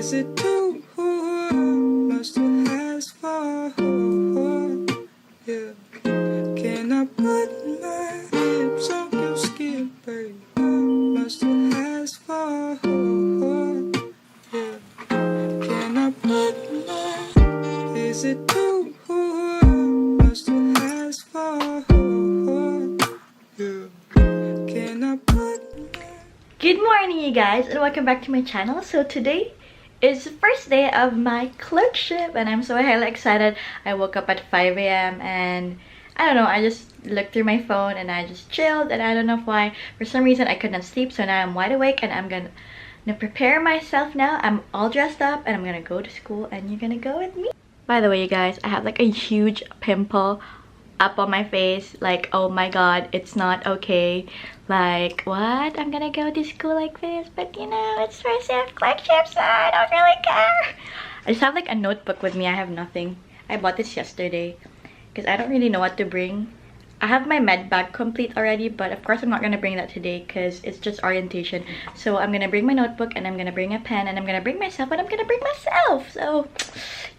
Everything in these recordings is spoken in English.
Is it too much to ask for? Yeah. Can I put my lips on your skin, baby? Much to ask for? Yeah. Can I put my... Is it too much to ask for? Yeah. Can I put my... Good morning, you guys, and welcome back to my channel. So today is the first day of my clerkship, and I'm so highly excited. I woke up at 5 a.m. and I don't know, I just looked through my phone and I just chilled, and I don't know why. For some reason, I could not sleep, so now I'm wide awake and I'm gonna prepare myself now. I'm all dressed up and I'm gonna go to school, and you're gonna go with me. By the way, you guys, I have like a huge pimple up on my face. Like, oh my god, it's not okay. Like, what? I'm gonna go to school like this, but you know, it's first day of clerkship, so I don't really care. I just have like a notebook with me. I have nothing. I bought this yesterday because I don't really know what to bring. I have my med bag complete already, but of course I'm not gonna bring that today because it's just orientation. So I'm gonna bring my notebook, and I'm gonna bring a pen, and I'm gonna bring myself, and I'm gonna bring myself. So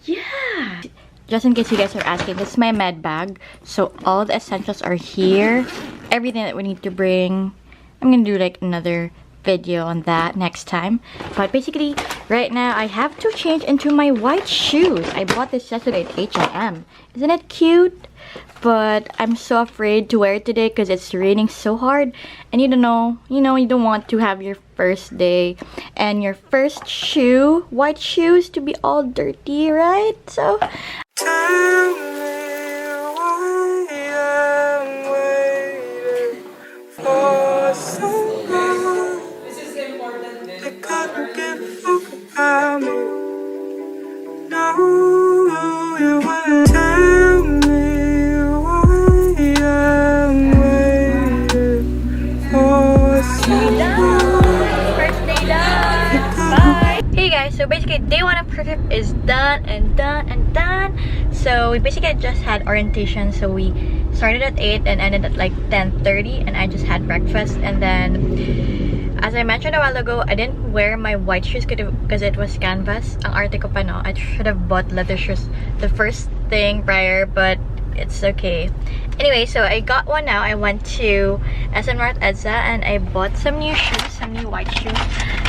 yeah. Just in case you guys are asking, this is my med bag. So all the essentials are here. Everything that we need to bring. I'm gonna do like another video on that next time. But basically, right now I have to change into my white shoes. I bought this yesterday at H&M. Isn't it cute? But I'm so afraid to wear it today because it's raining so hard, and you don't know, you don't want to have your first day and your first shoe, white shoes, to be all dirty, right? So Tell me why I'm waiting for so long. This is important. They couldn't give a fuck about me. No, you wouldn't tell me why I'm waiting for so long. first day done. Bye. Hey guys, so basically day 1 of clerkship is done and done and done. So we basically just had orientation. So we started at 8 and ended at like 10:30, and I just had breakfast. And then, as I mentioned a while ago, I didn't wear my white shoes because it was canvas. Ang arte ko pa, no? I should have bought leather shoes the first thing prior, but it's okay. Anyway, so I got one now. I went to SM North Edsa and I bought some new shoes, some new white shoes.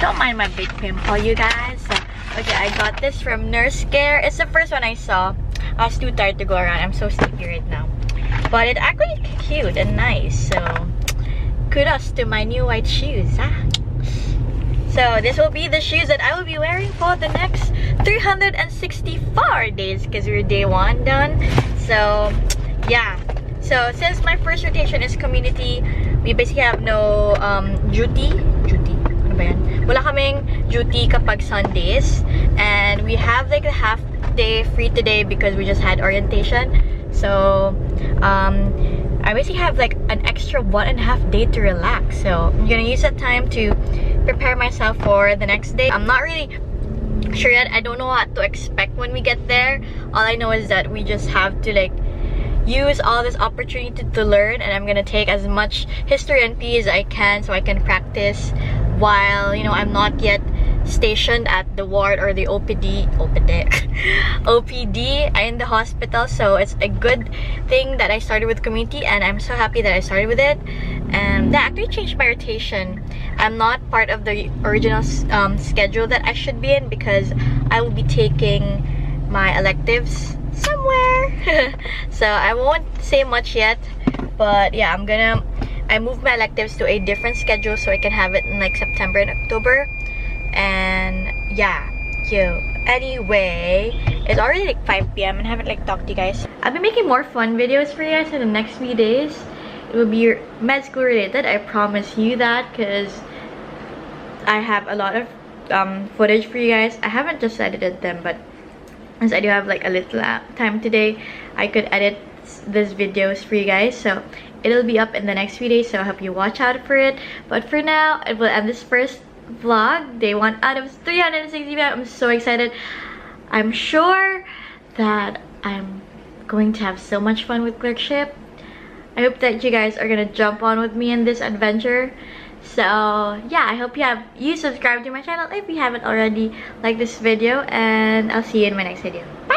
Don't mind my big pimple, you guys. So, okay, I got this from Nurse Care. It's the first one I saw. I was too tired to go around. I'm so sleepy right now. But it's actually cute and nice. So, kudos to my new white shoes. So, this will be the shoes that I will be wearing for the next 364 days because we're day 1 done. So, yeah. So, since my first rotation is community, we basically have no duty. Ano ba yan? Wala kaming duty kapag Sundays. And we have like a half day free today because we just had orientation. So, I basically have like an extra 1.5 day to relax. So, I'm gonna use that time to prepare myself for the next day. I'm not really sure yet. I don't know what to expect when we get there. All I know is that we just have to like use all this opportunity to learn, and I'm gonna take as much history and PE as I can so I can practice while, I'm not yet stationed at the ward or the OPD in the hospital. So it's a good thing that I started with community, and I'm so happy that I started with it. And that actually changed my rotation. I'm not part of the original schedule that I should be in because I will be taking my electives somewhere. So I won't say much yet, but yeah, I moved my electives to a different schedule so I can have it in like September and October. And yeah, anyway, it's already like 5 p.m. and I haven't like talked to you guys. I'll be making more fun videos for you guys in the next few days. It will be med school related, I promise you that, because I have a lot of footage for you guys. I haven't just edited them, but since I do have like a little time today, I could edit these videos for you guys. So it'll be up in the next few days, so I hope you watch out for it. But for now, it will end this first vlog, day 1 out of 365. I'm so excited. I'm sure that I'm going to have so much fun with clerkship. I hope that you guys are gonna jump on with me in this adventure. So yeah, I hope you subscribe to my channel if you haven't already. Like this video, and I'll see you in my next video. Bye!